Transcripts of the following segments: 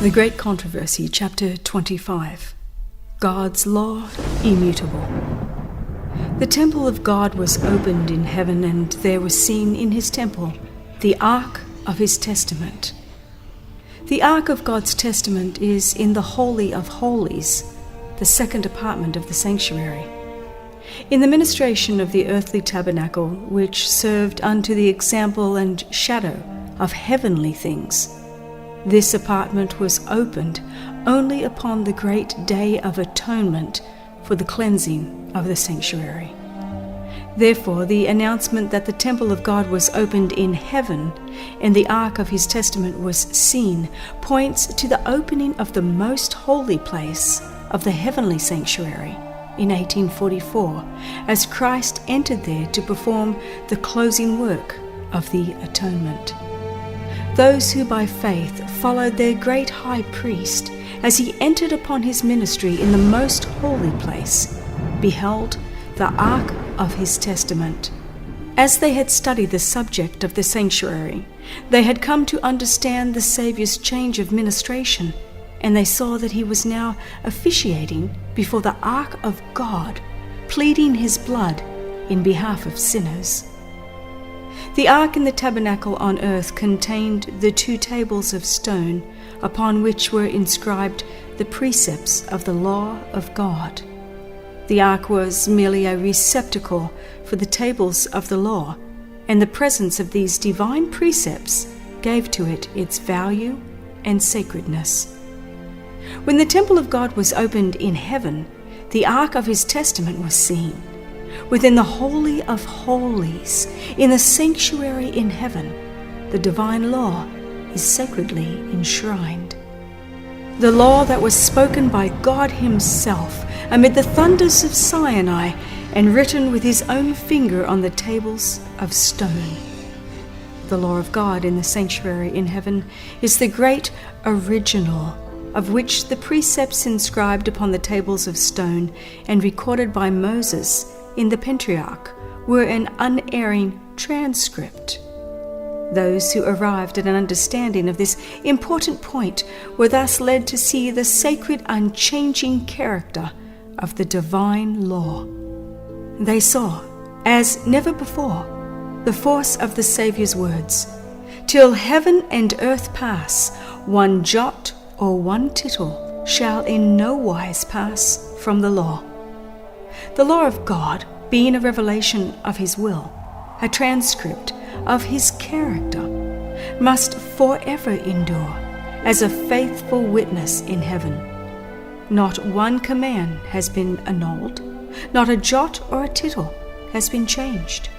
The Great Controversy, Chapter 25. God's Law Immutable. The temple of God was opened in heaven, and there was seen in his temple the ark of his testament. The ark of God's testament is in the Holy of Holies, the second apartment of the sanctuary. In the ministration of the earthly tabernacle, which served unto the example and shadow of heavenly things, this apartment was opened only upon the great day of atonement for the cleansing of the sanctuary. Therefore, the announcement that the temple of God was opened in heaven and the ark of his testament was seen points to the opening of the most holy place of the heavenly sanctuary in 1844, as Christ entered there to perform the closing work of the atonement. Those who by faith followed their great high priest as he entered upon his ministry in the most holy place beheld the ark of his testament. As they had studied the subject of the sanctuary, they had come to understand the Saviour's change of ministration, and they saw that he was now officiating before the ark of God, pleading his blood in behalf of sinners. The ark in the tabernacle on earth contained the 2 tables of stone upon which were inscribed the precepts of the law of God. The ark was merely a receptacle for the tables of the law, and the presence of these divine precepts gave to it its value and sacredness. When the temple of God was opened in heaven, the ark of his testament was seen. Within the Holy of Holies, in the sanctuary in heaven, the divine law is sacredly enshrined. The law that was spoken by God himself amid the thunders of Sinai and written with his own finger on the tables of stone. The law of God in the sanctuary in heaven is the great original, of which the precepts inscribed upon the tables of stone and recorded by Moses in the Pentateuch were an unerring transcript. Those who arrived at an understanding of this important point were thus led to see the sacred, unchanging character of the divine law. They saw, as never before, the force of the Saviour's words, "Till heaven and earth pass, one jot or one tittle shall in no wise pass from the law." The law of God being a revelation of his will, a transcript of his character, must forever endure as a faithful witness in heaven. Not one command has been annulled, not a jot or a tittle has been changed.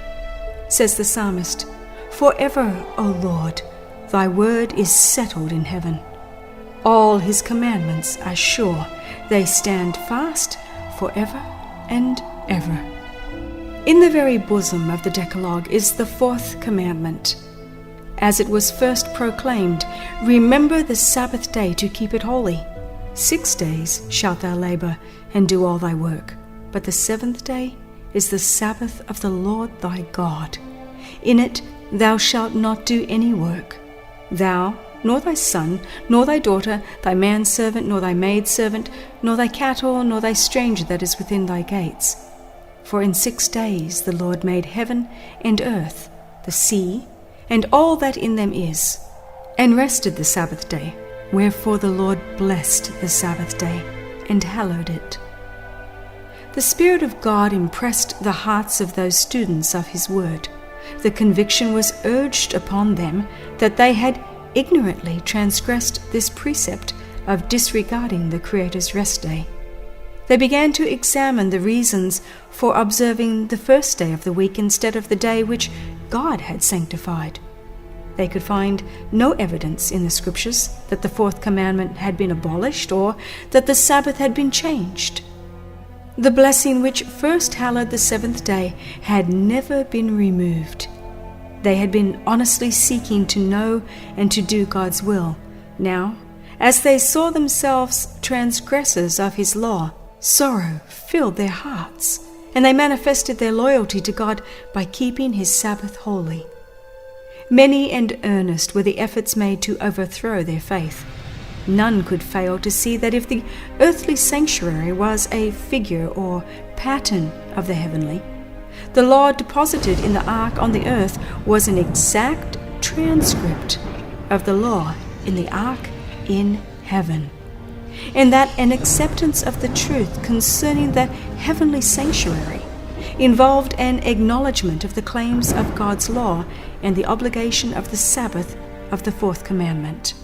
Says the psalmist, "Forever, O Lord, thy word is settled in heaven. All his commandments are sure, they stand fast forever and ever." In the very bosom of the Decalogue is the 4th commandment. As it was first proclaimed, "Remember the Sabbath day to keep it holy. 6 days shalt thou labor and do all thy work, but the 7th day is the Sabbath of the Lord thy God. In it thou shalt not do any work, thou, nor thy son, nor thy daughter, thy manservant, nor thy maidservant, nor thy cattle, nor thy stranger that is within thy gates. For in 6 days the Lord made heaven and earth, the sea, and all that in them is, and rested the Sabbath day. Wherefore the Lord blessed the Sabbath day, and hallowed it." The Spirit of God impressed the hearts of those students of his word. The conviction was urged upon them that they had ignorantly transgressed this precept of disregarding the Creator's rest day. They began to examine the reasons for observing the first day of the week instead of the day which God had sanctified. They could find no evidence in the Scriptures that the 4th commandment had been abolished or that the Sabbath had been changed. The blessing which first hallowed the 7th day had never been removed. They had been honestly seeking to know and to do God's will. Now, as they saw themselves transgressors of his law, sorrow filled their hearts, and they manifested their loyalty to God by keeping his Sabbath holy. Many and earnest were the efforts made to overthrow their faith. None could fail to see that if the earthly sanctuary was a figure or pattern of the heavenly, the law deposited in the ark on the earth was an exact transcript of the law in the ark in heaven, and that an acceptance of the truth concerning the heavenly sanctuary involved an acknowledgement of the claims of God's law and the obligation of the Sabbath of the fourth commandment.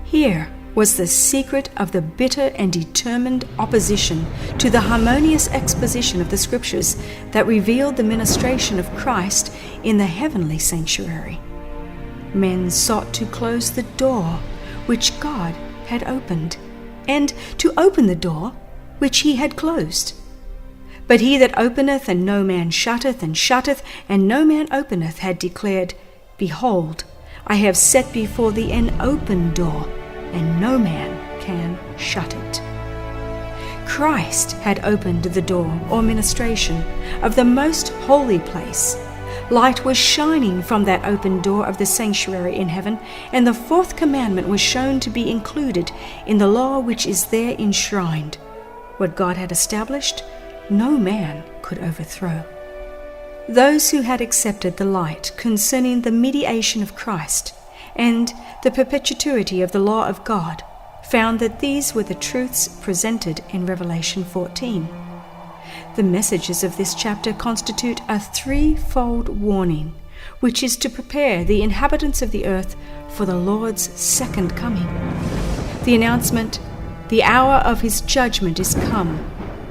Here was the secret of the bitter and determined opposition to the harmonious exposition of the Scriptures that revealed the ministration of Christ in the heavenly sanctuary. Men sought to close the door which God had opened, and to open the door which he had closed. But he that openeth, and no man shutteth, and no man openeth, had declared, Behold, I have set before thee an open door, and no man can shut it. Christ had opened the door, or ministration, of the most holy place. Light was shining from that open door of the sanctuary in heaven, and the fourth commandment was shown to be included in the law which is there enshrined. What God had established, no man could overthrow. Those who had accepted the light concerning the mediation of Christ and the perpetuity of the law of God found that these were the truths presented in Revelation 14. The messages of this chapter constitute a threefold warning, which is to prepare the inhabitants of the earth for the Lord's second coming. The announcement, "The hour of his judgment is come,"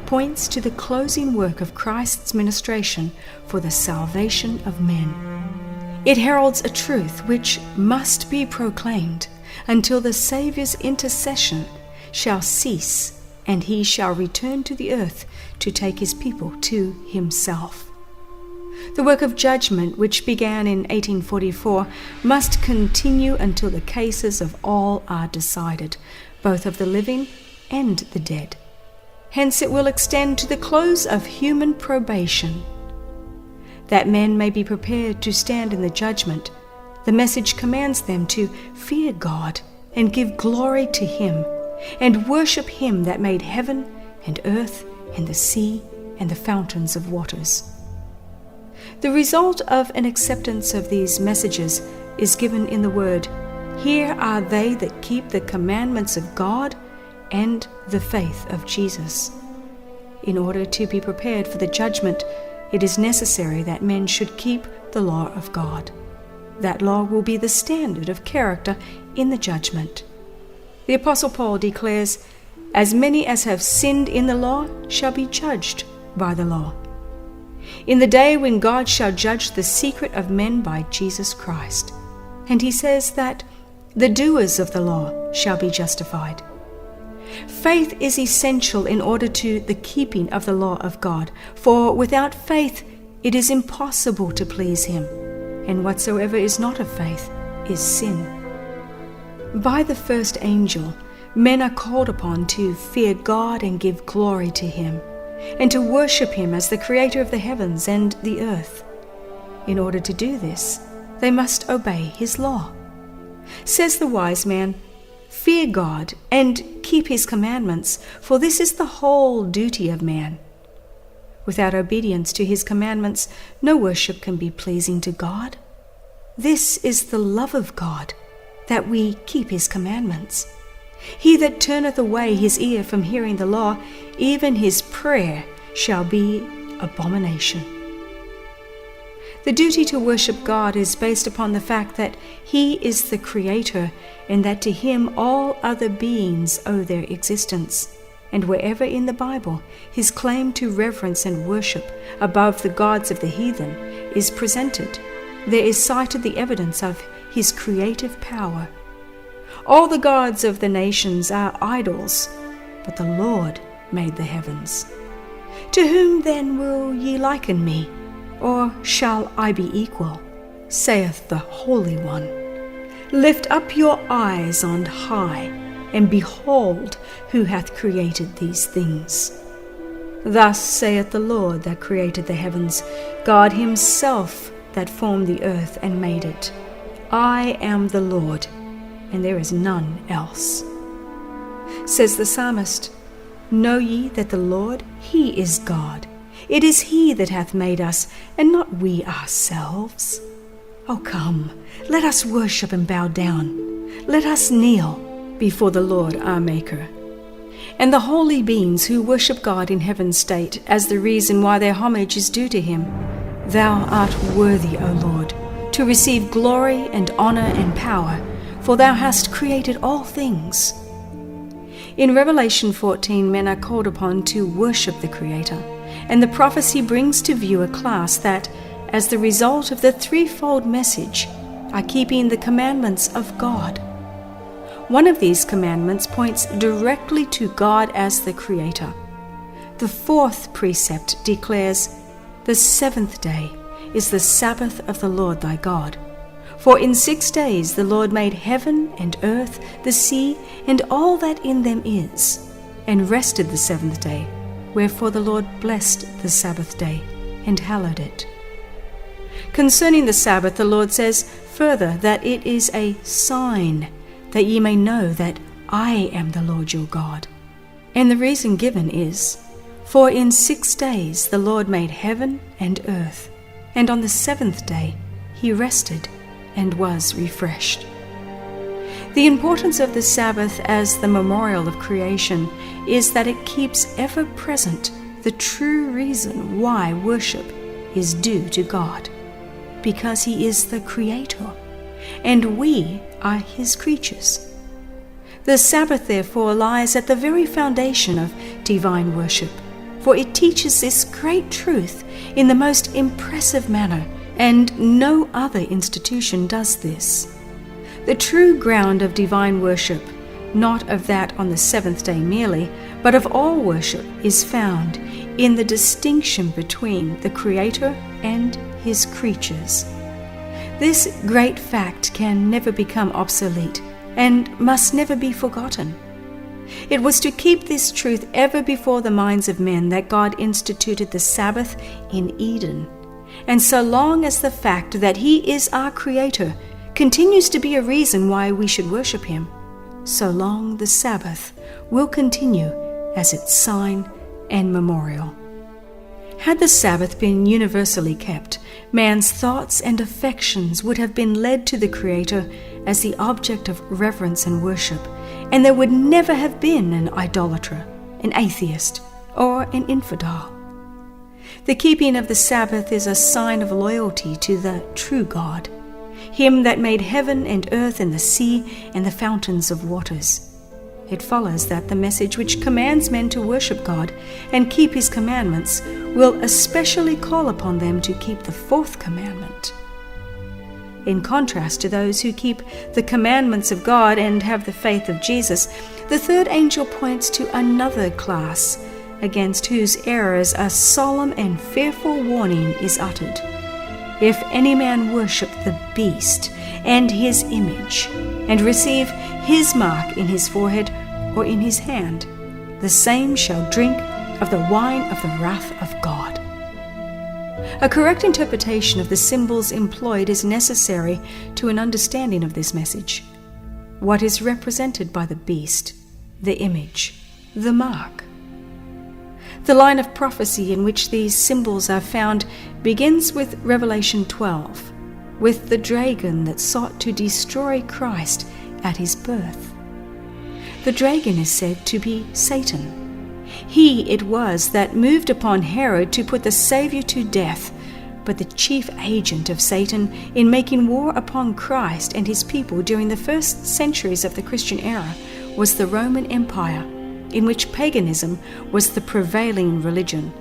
points to the closing work of Christ's ministration for the salvation of men. It heralds a truth which must be proclaimed until the Saviour's intercession shall cease and he shall return to the earth to take his people to himself. The work of judgment, which began in 1844, must continue until the cases of all are decided, both of the living and the dead. Hence it will extend to the close of human probation. That men may be prepared to stand in the judgment, the message commands them to fear God and give glory to him, and worship him that made heaven and earth and the sea and the fountains of waters. The result of an acceptance of these messages is given in the word, "Here are they that keep the commandments of God and the faith of Jesus." In order to be prepared for the judgment, it is necessary that men should keep the law of God. That law will be the standard of character in the judgment. The Apostle Paul declares, "As many as have sinned in the law shall be judged by the law." In the day when God shall judge the secret of men by Jesus Christ. And he says that the doers of the law shall be justified. Faith is essential in order to the keeping of the law of God, for without faith it is impossible to please him, and whatsoever is not of faith is sin. By the first angel, men are called upon to fear God and give glory to him, and to worship him as the creator of the heavens and the earth. In order to do this, they must obey his law. Says the wise man, "Fear God and keep his commandments, for this is the whole duty of man." Without obedience to his commandments, no worship can be pleasing to God. This is the love of God, that we keep his commandments. He that turneth away his ear from hearing the law, even his prayer shall be abomination. The duty to worship God is based upon the fact that he is the Creator, and that to him all other beings owe their existence. And wherever in the Bible his claim to reverence and worship above the gods of the heathen is presented, there is cited the evidence of his creative power. All the gods of the nations are idols, but the Lord made the heavens. To whom then will ye liken me? Or shall I be equal? Saith the Holy One. Lift up your eyes on high, and behold who hath created these things. Thus saith the Lord that created the heavens, God himself that formed the earth and made it. I am the Lord, and there is none else. Says the psalmist, "Know ye that the Lord, He is God. It is He that hath made us, and not we ourselves. O come, let us worship and bow down. Let us kneel before the Lord our Maker." And the holy beings who worship God in heaven state as the reason why their homage is due to Him, "Thou art worthy, O Lord, to receive glory and honor and power, for Thou hast created all things." In Revelation 14, men are called upon to worship the Creator, and the prophecy brings to view a class that, as the result of the threefold message, are keeping the commandments of God. One of these commandments points directly to God as the Creator. The fourth precept declares, "The seventh day is the Sabbath of the Lord thy God. For in 6 days the Lord made heaven and earth, the sea, and all that in them is, and rested the seventh day. Wherefore the Lord blessed the Sabbath day, and hallowed it." Concerning the Sabbath, the Lord says further that it is a sign, that ye may know that I am the Lord your God. And the reason given is, "For in 6 days the Lord made heaven and earth, and on the seventh day He rested and was refreshed." The importance of the Sabbath as the memorial of creation is that it keeps ever present the true reason why worship is due to God, because He is the Creator, and we are His creatures. The Sabbath, therefore, lies at the very foundation of divine worship, for it teaches this great truth in the most impressive manner, and no other institution does this. The true ground of divine worship, not of that on the seventh day merely, but of all worship, is found in the distinction between the Creator and His creatures. This great fact can never become obsolete and must never be forgotten. It was to keep this truth ever before the minds of men that God instituted the Sabbath in Eden. And so long as the fact that He is our Creator continues to be a reason why we should worship Him, so long the Sabbath will continue as its sign and memorial. Had the Sabbath been universally kept, man's thoughts and affections would have been led to the Creator as the object of reverence and worship, and there would never have been an idolater, an atheist, or an infidel. The keeping of the Sabbath is a sign of loyalty to the true God, Him that made heaven and earth and the sea and the fountains of waters. It follows that the message which commands men to worship God and keep His commandments will especially call upon them to keep the fourth commandment. In contrast to those who keep the commandments of God and have the faith of Jesus, the third angel points to another class against whose errors a solemn and fearful warning is uttered. "If any man worship the beast and his image, and receive his mark in his forehead or in his hand, the same shall drink of the wine of the wrath of God." A correct interpretation of the symbols employed is necessary to an understanding of this message. What is represented by the beast, the image, the mark? The line of prophecy in which these symbols are found begins with Revelation 12, with the dragon that sought to destroy Christ at His birth. The dragon is said to be Satan. He it was that moved upon Herod to put the Savior to death, but the chief agent of Satan in making war upon Christ and His people during the first centuries of the Christian era was the Roman Empire, in which paganism was the prevailing religion.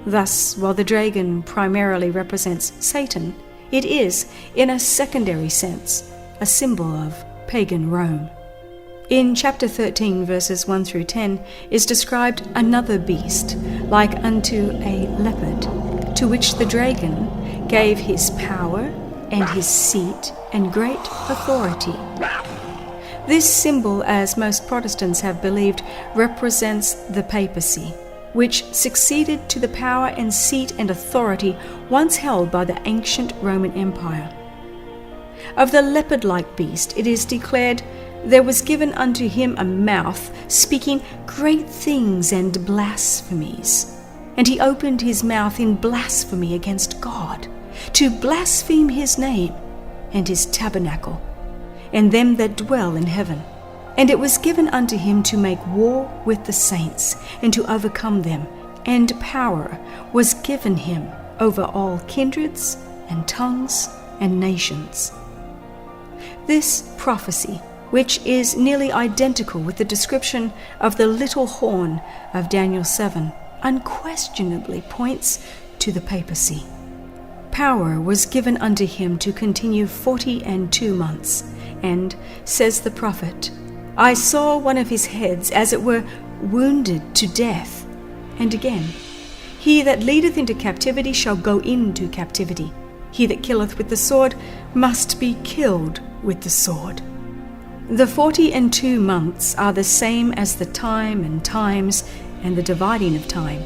Thus, while the dragon primarily represents Satan, it is, in a secondary sense, a symbol of pagan Rome. In chapter 13, verses 1 through 10, is described another beast, like unto a leopard, to which the dragon gave his power and his seat and great authority. This symbol, as most Protestants have believed, represents the papacy, which succeeded to the power and seat and authority once held by the ancient Roman Empire. Of the leopard-like beast, it is declared, there was given unto him a mouth speaking great things and blasphemies. And he opened his mouth in blasphemy against God, to blaspheme his name and his tabernacle, and them that dwell in heaven. And it was given unto him to make war with the saints, and to overcome them, and power was given him over all kindreds and tongues and nations. This prophecy, which is nearly identical with the description of the little horn of Daniel 7, unquestionably points to the papacy. Power was given unto him to continue 42 months, and, says the prophet, I saw one of his heads as it were wounded to death. And again, he that leadeth into captivity shall go into captivity. He that killeth with the sword must be killed with the sword. The 42 months are the same as the time and times and the dividing of time,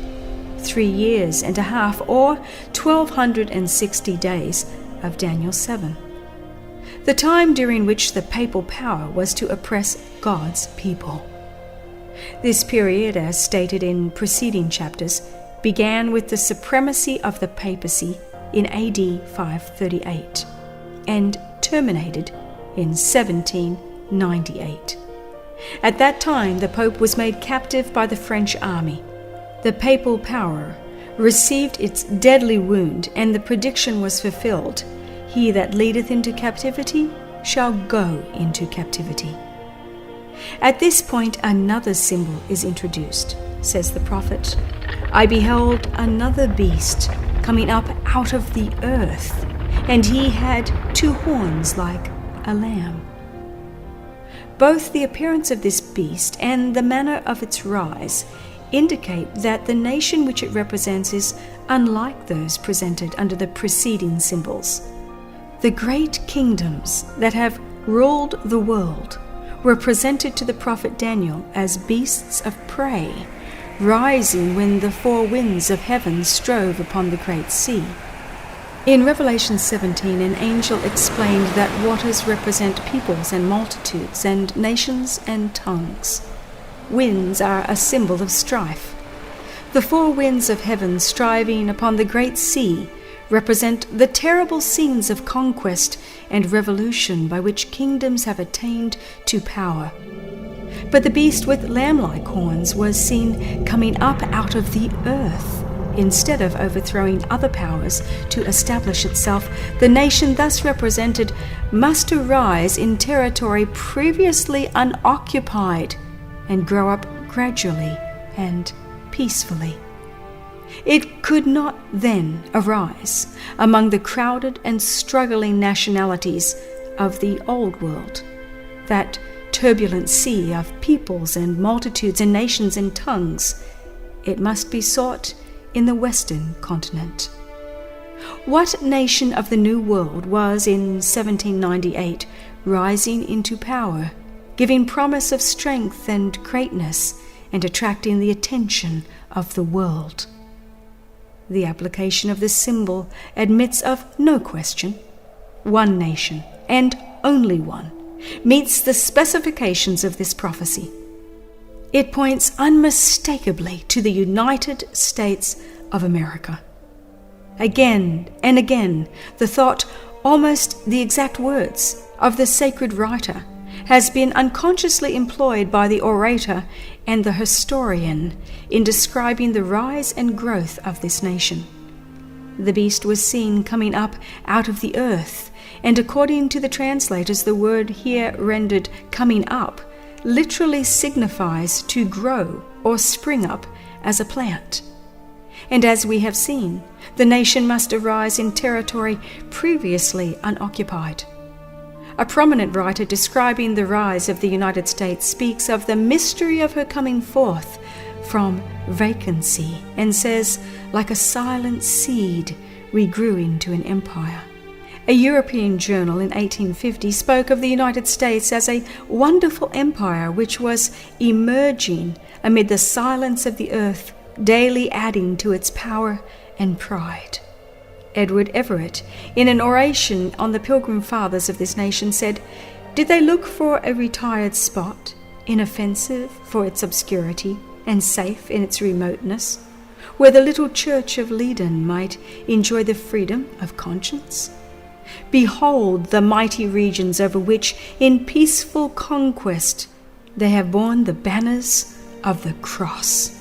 3 years and a half, or 1260 days of Daniel 7. The time during which the papal power was to oppress God's people. This period, as stated in preceding chapters, began with the supremacy of the papacy in AD 538 and terminated in 1798. At that time, the Pope was made captive by the French army. The papal power received its deadly wound, and the prediction was fulfilled. He that leadeth into captivity shall go into captivity. At this point, another symbol is introduced, says the prophet. I beheld another beast coming up out of the earth, and he had 2 horns like a lamb. Both the appearance of this beast and the manner of its rise indicate that the nation which it represents is unlike those presented under the preceding symbols. The great kingdoms that have ruled the world were presented to the prophet Daniel as beasts of prey, rising when the 4 winds of heaven strove upon the great sea. In Revelation 17, an angel explained that waters represent peoples and multitudes and nations and tongues. Winds are a symbol of strife. The 4 winds of heaven striving upon the great sea represent the terrible scenes of conquest and revolution by which kingdoms have attained to power. But the beast with lamb-like horns was seen coming up out of the earth. Instead of overthrowing other powers to establish itself, the nation thus represented must arise in territory previously unoccupied and grow up gradually and peacefully. It could not then arise among the crowded and struggling nationalities of the Old World, that turbulent sea of peoples and multitudes and nations and tongues. It must be sought in the Western continent. What nation of the New World was in 1798 rising into power, giving promise of strength and greatness, and attracting the attention of the world? The application of this symbol admits of no question. One nation, and only one, meets the specifications of this prophecy. It points unmistakably to the United States of America. Again and again, the thought, almost the exact words, of the sacred writer has been unconsciously employed by the orator and the historian in describing the rise and growth of this nation. The beast was seen coming up out of the earth, and according to the translators, the word here rendered coming up literally signifies to grow or spring up as a plant. And as we have seen, the nation must arise in territory previously unoccupied. A prominent writer describing the rise of the United States speaks of the mystery of her coming forth from vacancy and says, like a silent seed, we grew into an empire. A European journal in 1850 spoke of the United States as a wonderful empire which was emerging amid the silence of the earth, daily adding to its power and pride. Edward Everett, in an oration on the Pilgrim Fathers of this nation, said, Did they look for a retired spot, inoffensive for its obscurity and safe in its remoteness, where the little church of Leyden might enjoy the freedom of conscience? Behold the mighty regions over which, in peaceful conquest, they have borne the banners of the cross.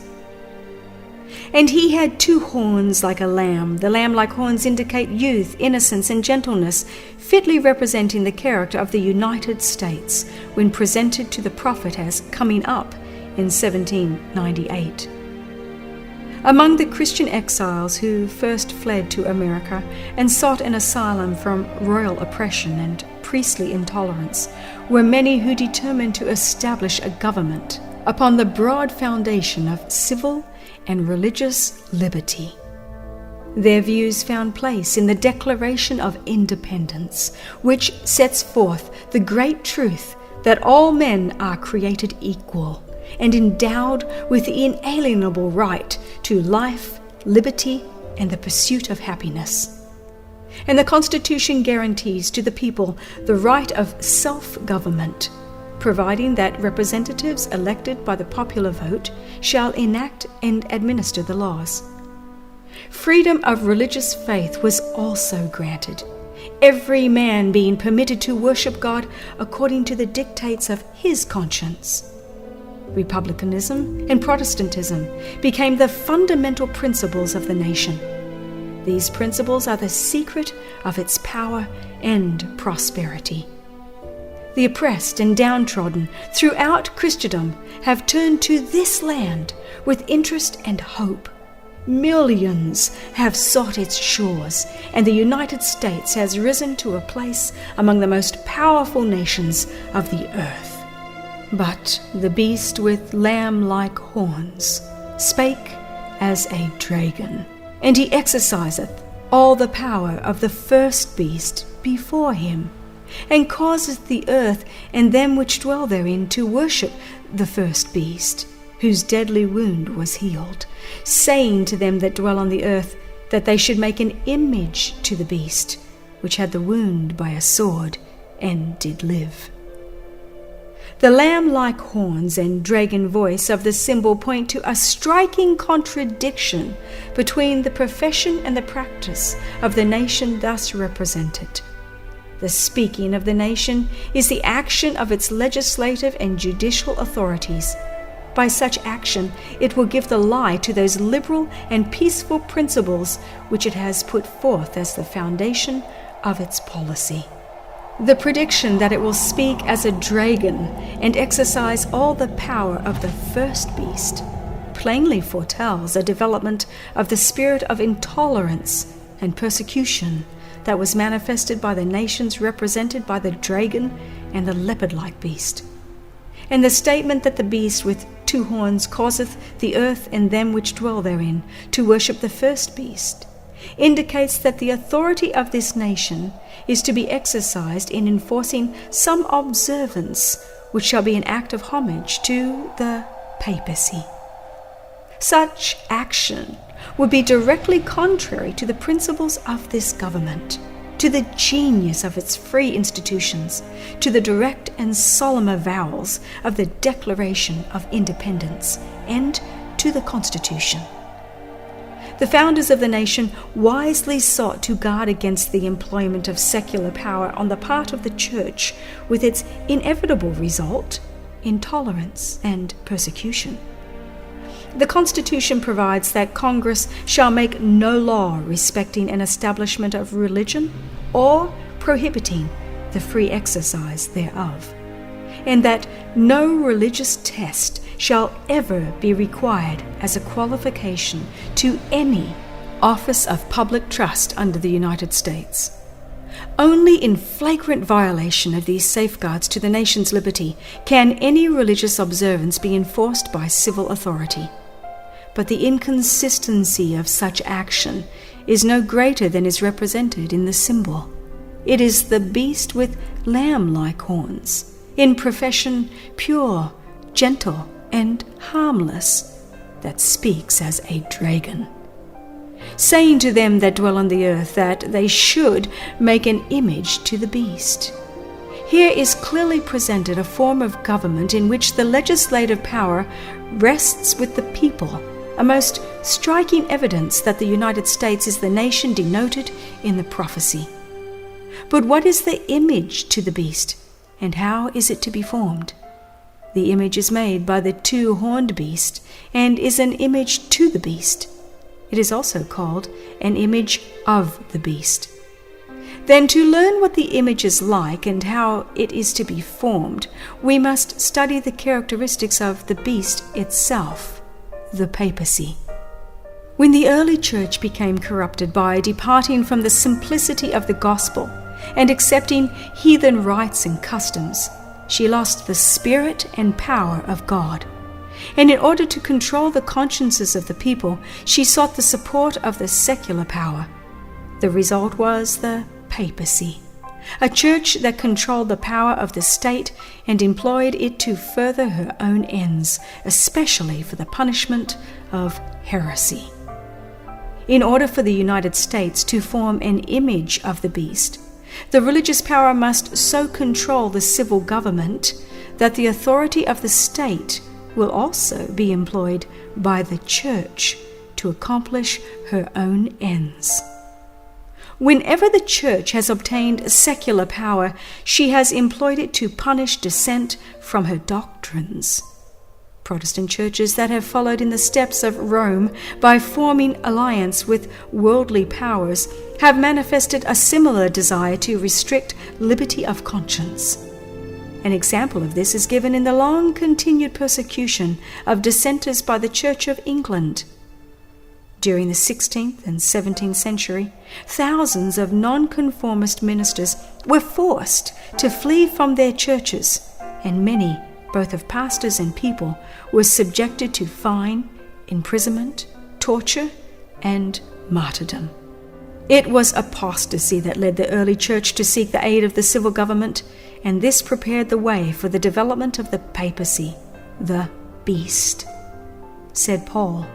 And he had 2 horns like a lamb. The lamb-like horns indicate youth, innocence, and gentleness, fitly representing the character of the United States when presented to the prophet as coming up in 1798. Among the Christian exiles who first fled to America and sought an asylum from royal oppression and priestly intolerance were many who determined to establish a government upon the broad foundation of civil and religious liberty. Their views found place in the Declaration of Independence, which sets forth the great truth that all men are created equal and endowed with the inalienable right to life, liberty, and the pursuit of happiness. And the Constitution guarantees to the people the right of self-government, providing that representatives elected by the popular vote shall enact and administer the laws. Freedom of religious faith was also granted, every man being permitted to worship God according to the dictates of his conscience. Republicanism and Protestantism became the fundamental principles of the nation. These principles are the secret of its power and prosperity. The oppressed and downtrodden throughout Christendom have turned to this land with interest and hope. Millions have sought its shores, and the United States has risen to a place among the most powerful nations of the earth. But the beast with lamb-like horns spake as a dragon, and he exerciseth all the power of the first beast before him, and causeth the earth and them which dwell therein to worship the first beast, whose deadly wound was healed, saying to them that dwell on the earth that they should make an image to the beast, which had the wound by a sword, and did live. The lamb-like horns and dragon voice of the symbol point to a striking contradiction between the profession and the practice of the nation thus represented. The speaking of the nation is the action of its legislative and judicial authorities. By such action, it will give the lie to those liberal and peaceful principles which it has put forth as the foundation of its policy. The prediction that it will speak as a dragon and exercise all the power of the first beast plainly foretells a development of the spirit of intolerance and persecution that was manifested by the nations represented by the dragon and the leopard-like beast. And the statement that the beast with 2 horns causeth the earth and them which dwell therein to worship the first beast indicates that the authority of this nation is to be exercised in enforcing some observance which shall be an act of homage to the papacy. Such action would be directly contrary to the principles of this government, to the genius of its free institutions, to the direct and solemn avowals of the Declaration of Independence, and to the Constitution. The founders of the nation wisely sought to guard against the employment of secular power on the part of the Church, with its inevitable result, intolerance and persecution. The Constitution provides that Congress shall make no law respecting an establishment of religion or prohibiting the free exercise thereof, and that no religious test shall ever be required as a qualification to any office of public trust under the United States. Only in flagrant violation of these safeguards to the nation's liberty can any religious observance be enforced by civil authority. But the inconsistency of such action is no greater than is represented in the symbol. It is the beast with lamb-like horns, in profession pure, gentle, and harmless, that speaks as a dragon, saying to them that dwell on the earth that they should make an image to the beast. Here is clearly presented a form of government in which the legislative power rests with the people, a most striking evidence that the United States is the nation denoted in the prophecy. But what is the image to the beast, and how is it to be formed? The image is made by the two-horned beast, and is an image to the beast. It is also called an image of the beast. Then, to learn what the image is like and how it is to be formed, we must study the characteristics of the beast itself, the papacy. When the early church became corrupted by departing from the simplicity of the gospel and accepting heathen rites and customs, she lost the spirit and power of God. And in order to control the consciences of the people, she sought the support of the secular power. The result was the papacy, a church that controlled the power of the state and employed it to further her own ends, especially for the punishment of heresy. In order for the United States to form an image of the beast, the religious power must so control the civil government that the authority of the state will also be employed by the church to accomplish her own ends. Whenever the church has obtained secular power, she has employed it to punish dissent from her doctrines. Protestant churches that have followed in the steps of Rome by forming alliance with worldly powers have manifested a similar desire to restrict liberty of conscience. An example of this is given in the long-continued persecution of dissenters by the Church of England. During the 16th and 17th century, thousands of nonconformist ministers were forced to flee from their churches, and many, both of pastors and people, were subjected to fine, imprisonment, torture, and martyrdom. It was apostasy that led the early church to seek the aid of the civil government, and this prepared the way for the development of the papacy, the beast. Said Paul,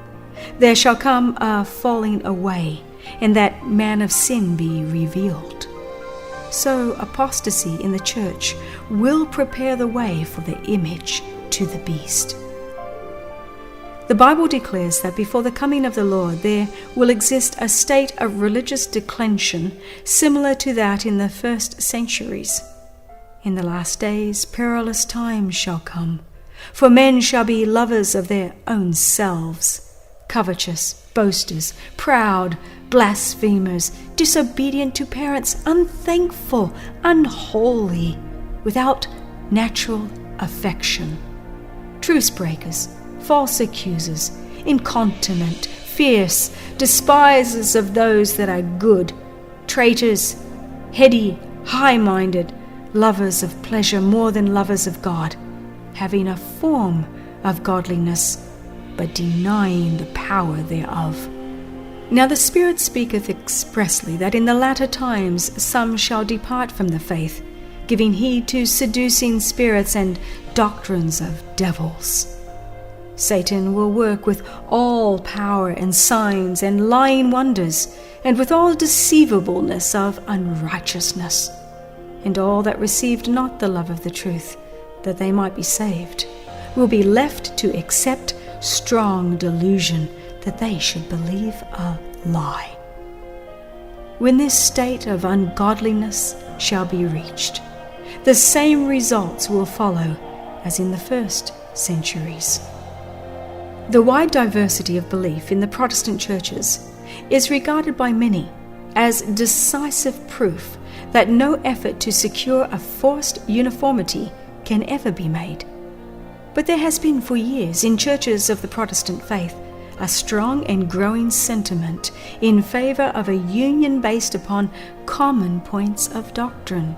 "There shall come a falling away, and that man of sin be revealed." So apostasy in the church will prepare the way for the image to the beast. The Bible declares that before the coming of the Lord there will exist a state of religious declension similar to that in the first centuries. In the last days perilous times shall come, for men shall be lovers of their own selves, covetous, boasters, proud, blasphemers, disobedient to parents, unthankful, unholy, without natural affection, truce breakers, false accusers, incontinent, fierce, despisers of those that are good, traitors, heady, high-minded, lovers of pleasure more than lovers of God, having a form of godliness, but denying the power thereof. Now the Spirit speaketh expressly that in the latter times some shall depart from the faith, giving heed to seducing spirits and doctrines of devils. Satan will work with all power and signs and lying wonders, and with all deceivableness of unrighteousness, and all that received not the love of the truth, that they might be saved, will be left to accept strong delusion, that they should believe a lie. When this state of ungodliness shall be reached, the same results will follow as in the first centuries. The wide diversity of belief in the Protestant churches is regarded by many as decisive proof that no effort to secure a forced uniformity can ever be made. But there has been for years in churches of the Protestant faith a strong and growing sentiment in favor of a union based upon common points of doctrine.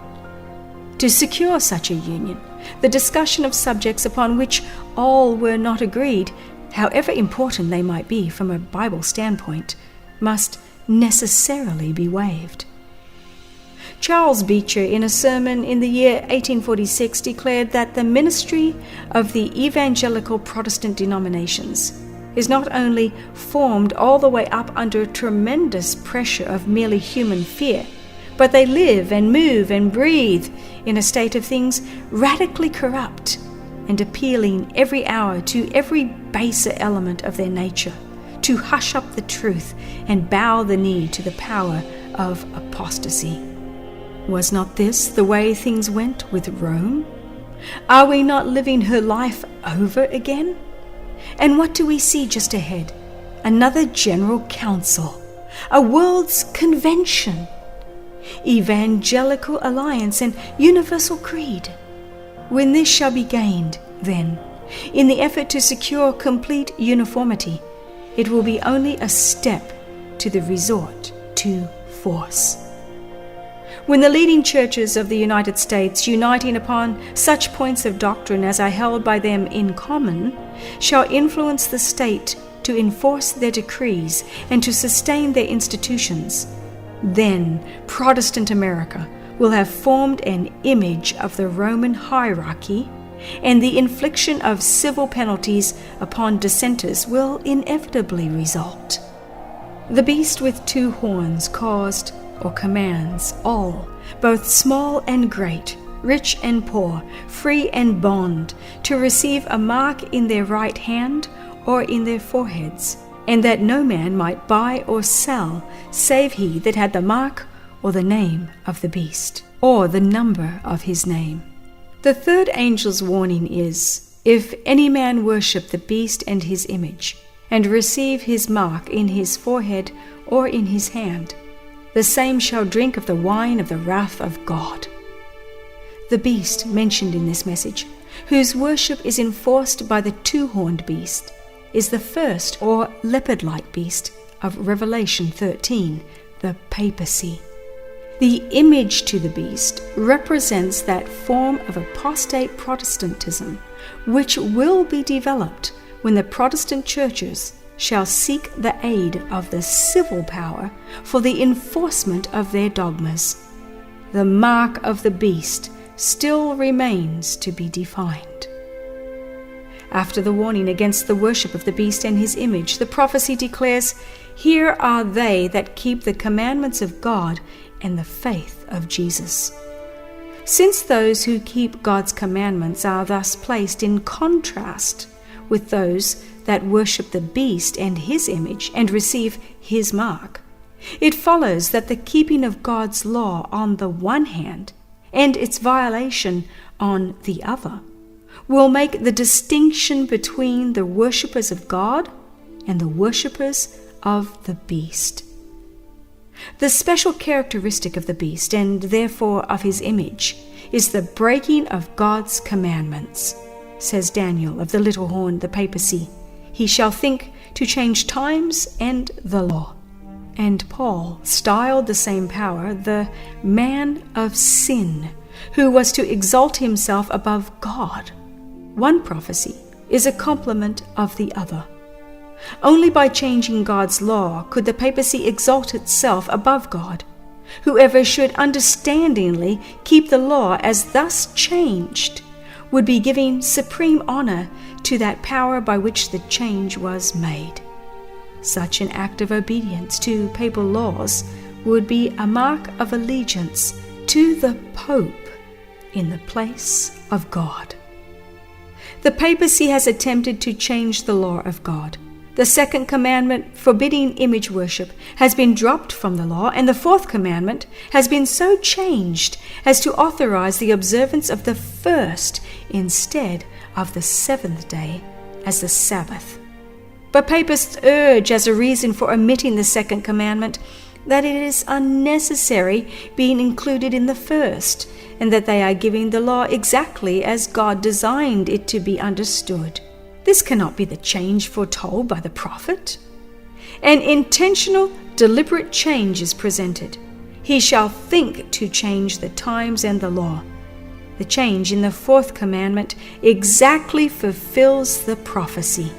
To secure such a union, the discussion of subjects upon which all were not agreed, however important they might be from a Bible standpoint, must necessarily be waived. Charles Beecher, in a sermon in the year 1846, declared that the ministry of the evangelical Protestant denominations is not only formed all the way up under tremendous pressure of merely human fear, but they live and move and breathe in a state of things radically corrupt and appealing every hour to every baser element of their nature, to hush up the truth and bow the knee to the power of apostasy. Was not this the way things went with Rome? Are we not living her life over again? And what do we see just ahead? Another general council, a world's convention, evangelical alliance and universal creed. When this shall be gained, then, in the effort to secure complete uniformity, it will be only a step to the resort to force. When the leading churches of the United States, uniting upon such points of doctrine as are held by them in common, shall influence the state to enforce their decrees and to sustain their institutions, then Protestant America will have formed an image of the Roman hierarchy, and the infliction of civil penalties upon dissenters will inevitably result. The beast with two horns caused or commands all, both small and great, rich and poor, free and bond, to receive a mark in their right hand or in their foreheads, and that no man might buy or sell, save he that had the mark or the name of the beast, or the number of his name. The third angel's warning is, if any man worship the beast and his image, and receive his mark in his forehead or in his hand, the same shall drink of the wine of the wrath of God. The beast mentioned in this message, whose worship is enforced by the two-horned beast, is the first or leopard-like beast of Revelation 13, the papacy. The image to the beast represents that form of apostate Protestantism which will be developed when the Protestant churches shall seek the aid of the civil power for the enforcement of their dogmas. The mark of the beast still remains to be defined. After the warning against the worship of the beast and his image, the prophecy declares, "Here are they that keep the commandments of God and the faith of Jesus." Since those who keep God's commandments are thus placed in contrast with those that worship the beast and his image and receive his mark, it follows that the keeping of God's law on the one hand and its violation on the other will make the distinction between the worshippers of God and the worshippers of the beast. The special characteristic of the beast, and therefore of his image, is the breaking of God's commandments. Says Daniel of the little horn, the papacy, "He shall think to change times and the law." And Paul styled the same power the man of sin, who was to exalt himself above God. One prophecy is a complement of the other. Only by changing God's law could the papacy exalt itself above God. Whoever should understandingly keep the law as thus changed would be giving supreme honor to that power by which the change was made. Such an act of obedience to papal laws would be a mark of allegiance to the Pope in the place of God. The papacy has attempted to change the law of God. The second commandment forbidding image worship has been dropped from the law, and the fourth commandment has been so changed as to authorize the observance of the first instead of the seventh day as the Sabbath. But papists urge as a reason for omitting the second commandment that it is unnecessary being included in the first, and that they are giving the law exactly as God designed it to be understood. This cannot be the change foretold by the prophet. An intentional, deliberate change is presented. He shall think to change the times and the law. The change in the fourth commandment exactly fulfills the prophecy.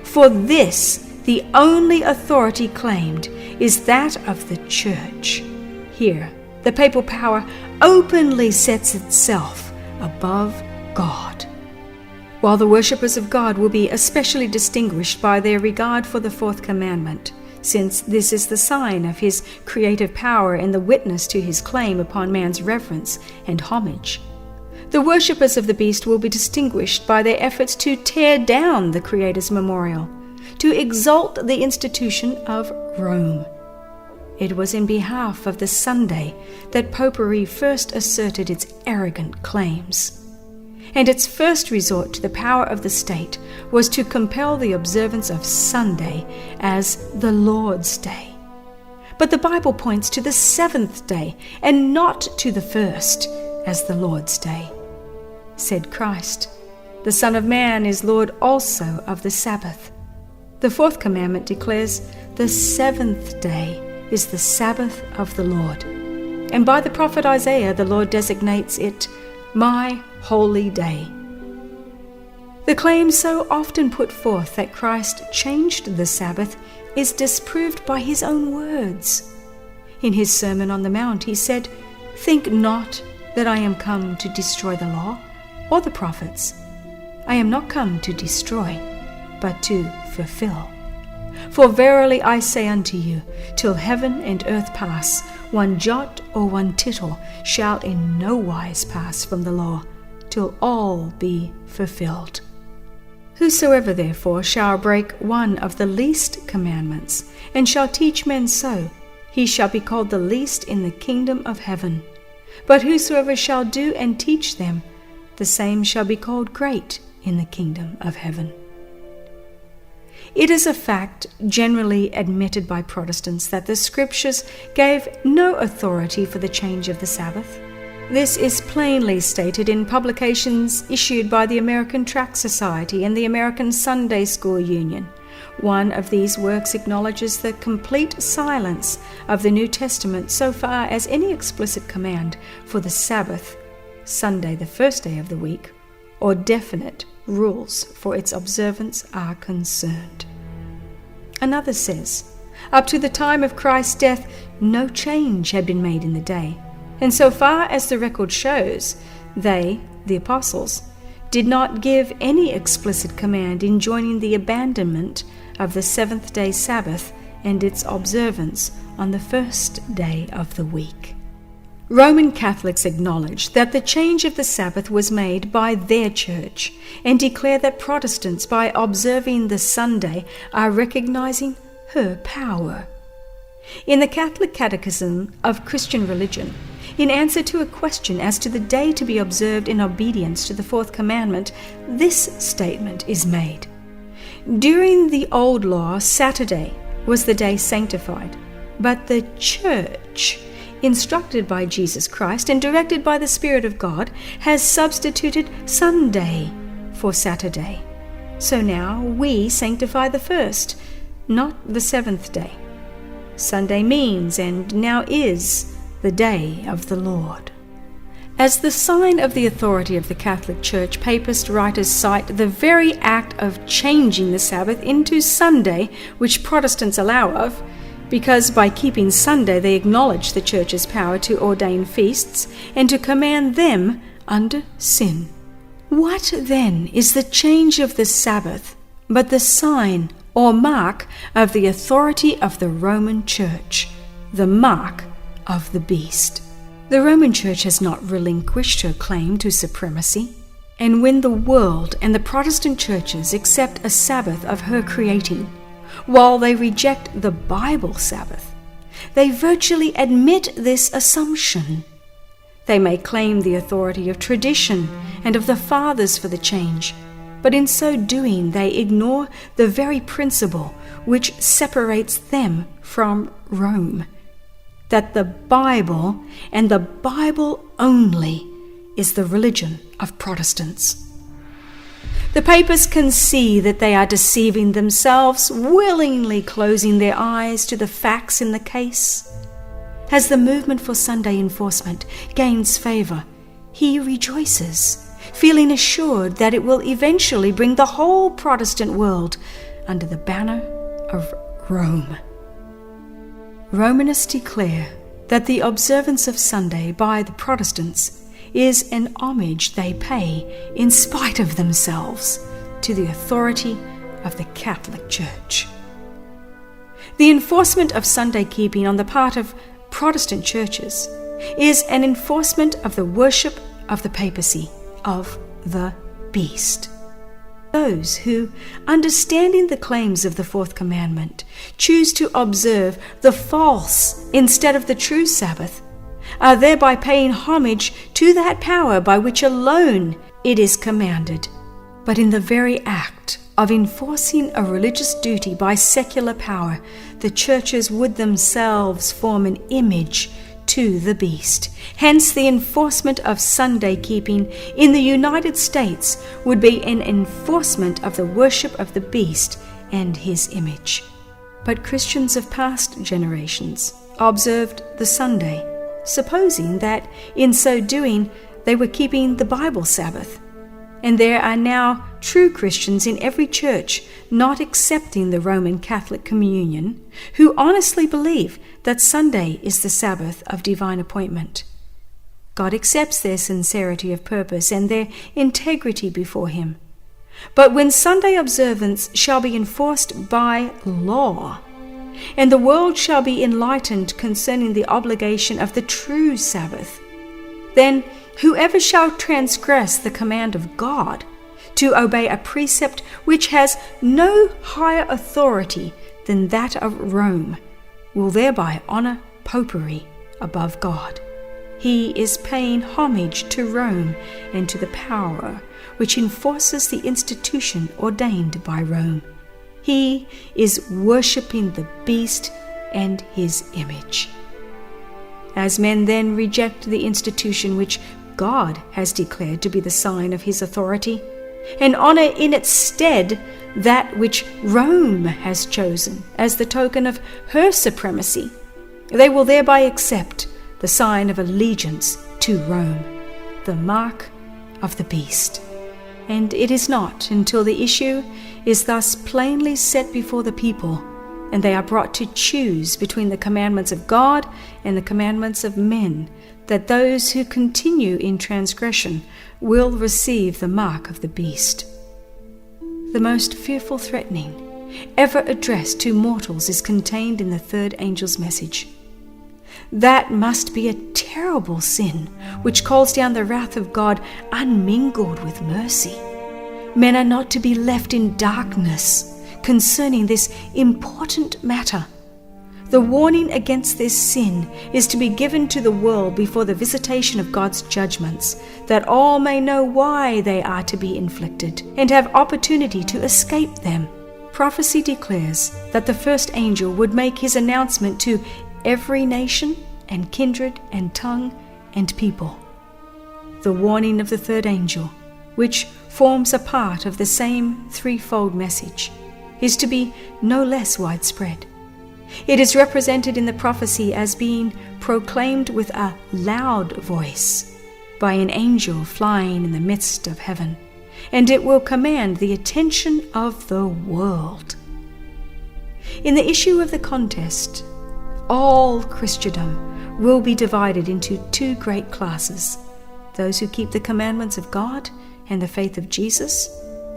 For this, the only authority claimed is that of the church. Here, the papal power openly sets itself above God. While the worshippers of God will be especially distinguished by their regard for the fourth commandment, since this is the sign of his creative power and the witness to his claim upon man's reverence and homage. The worshippers of the beast will be distinguished by their efforts to tear down the Creator's memorial, to exalt the institution of Rome. It was in behalf of the Sunday that Popery first asserted its arrogant claims. And its first resort to the power of the state was to compel the observance of Sunday as the Lord's Day. But the Bible points to the seventh day and not to the first as the Lord's Day. Said Christ, "The Son of Man is Lord also of the Sabbath." The fourth commandment declares the seventh day is the Sabbath of the Lord. And by the prophet Isaiah, the Lord designates it my holy day. The claim so often put forth that Christ changed the Sabbath is disproved by his own words. In his Sermon on the Mount, he said, "Think not that I am come to destroy the law or the prophets. I am not come to destroy, but to fulfill. For verily I say unto you, till heaven and earth pass, one jot or one tittle shall in no wise pass from the law, till all be fulfilled. Whosoever therefore shall break one of the least commandments, and shall teach men so, he shall be called the least in the kingdom of heaven. But whosoever shall do and teach them, the same shall be called great in the kingdom of heaven." It is a fact generally admitted by Protestants that the Scriptures gave no authority for the change of the Sabbath. This is plainly stated in publications issued by the American Tract Society and the American Sunday School Union. One of these works acknowledges the complete silence of the New Testament so far as any explicit command for the Sabbath, Sunday the first day of the week, or definite rules for its observance are concerned. Another says, up to the time of Christ's death, no change had been made in the day, and so far as the record shows, they, the apostles, did not give any explicit command enjoining the abandonment of the seventh-day Sabbath and its observance on the first day of the week. Roman Catholics acknowledge that the change of the Sabbath was made by their church and declare that Protestants, by observing the Sunday, are recognizing her power. In the Catholic Catechism of Christian Religion, in answer to a question as to the day to be observed in obedience to the fourth commandment, this statement is made: "During the Old Law, Saturday was the day sanctified, but the Church, instructed by Jesus Christ and directed by the Spirit of God, has substituted Sunday for Saturday. So now we sanctify the first, not the seventh day. Sunday means and now is the day of the Lord." As the sign of the authority of the Catholic Church, papist writers cite the very act of changing the Sabbath into Sunday, which Protestants allow of, because by keeping Sunday they acknowledge the Church's power to ordain feasts and to command them under sin. What then is the change of the Sabbath but the sign or mark of the authority of the Roman Church, the mark of the beast? The Roman Church has not relinquished her claim to supremacy, and when the world and the Protestant churches accept a Sabbath of her creating, while they reject the Bible Sabbath, they virtually admit this assumption. They may claim the authority of tradition and of the fathers for the change, but in so doing they ignore the very principle which separates them from Rome, that the Bible and the Bible only is the religion of Protestants. The papists can see that they are deceiving themselves, willingly closing their eyes to the facts in the case. As the movement for Sunday enforcement gains favor, he rejoices, feeling assured that it will eventually bring the whole Protestant world under the banner of Rome. Romanists declare that the observance of Sunday by the Protestants is an homage they pay, in spite of themselves, to the authority of the Catholic Church. The enforcement of Sunday keeping on the part of Protestant churches is an enforcement of the worship of the papacy, of the beast. Those who, understanding the claims of the fourth commandment, choose to observe the false instead of the true Sabbath, are thereby paying homage to that power by which alone it is commanded. But in the very act of enforcing a religious duty by secular power, the churches would themselves form an image to the beast. Hence, the enforcement of Sunday keeping in the United States would be an enforcement of the worship of the beast and his image. But Christians of past generations observed the Sunday, supposing that in so doing they were keeping the Bible Sabbath. And there are now true Christians in every church, not accepting the Roman Catholic communion, who honestly believe that Sunday is the Sabbath of divine appointment. God accepts their sincerity of purpose and their integrity before him. But when Sunday observance shall be enforced by law, and the world shall be enlightened concerning the obligation of the true Sabbath, then whoever shall transgress the command of God to obey a precept which has no higher authority than that of Rome will thereby honor popery above God. He is paying homage to Rome and to the power which enforces the institution ordained by Rome. He is worshipping the beast and his image. As men then reject the institution which God has declared to be the sign of his authority, and honor in its stead that which Rome has chosen as the token of her supremacy, they will thereby accept the sign of allegiance to Rome, the mark of the beast. And it is not until the issue is thus plainly set before the people, and they are brought to choose between the commandments of God and the commandments of men, that those who continue in transgression will receive the mark of the beast. The most fearful threatening ever addressed to mortals is contained in the third angel's message. That must be a terrible sin which calls down the wrath of God unmingled with mercy. Men are not to be left in darkness concerning this important matter. The warning against this sin is to be given to the world before the visitation of God's judgments, that all may know why they are to be inflicted and have opportunity to escape them. Prophecy declares that the first angel would make his announcement to every nation and kindred and tongue and people. The warning of the third angel, which forms a part of the same threefold message, is to be no less widespread. It is represented in the prophecy as being proclaimed with a loud voice by an angel flying in the midst of heaven, and it will command the attention of the world. In the issue of the contest, all Christendom will be divided into two great classes: those who keep the commandments of God and the faith of Jesus,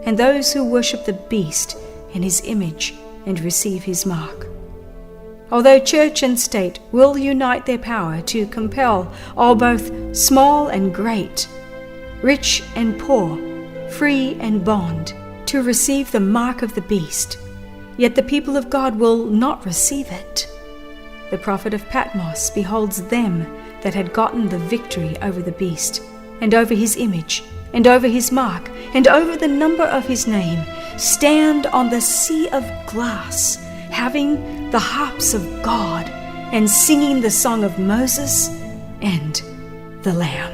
and those who worship the beast and his image and receive his mark. Although church and state will unite their power to compel all, both small and great, rich and poor, free and bond, to receive the mark of the beast, yet the people of God will not receive it. The prophet of Patmos beholds them that had gotten the victory over the beast, and over his image, and over his mark, and over the number of his name, stand on the sea of glass, having the harps of God, and singing the song of Moses and the Lamb.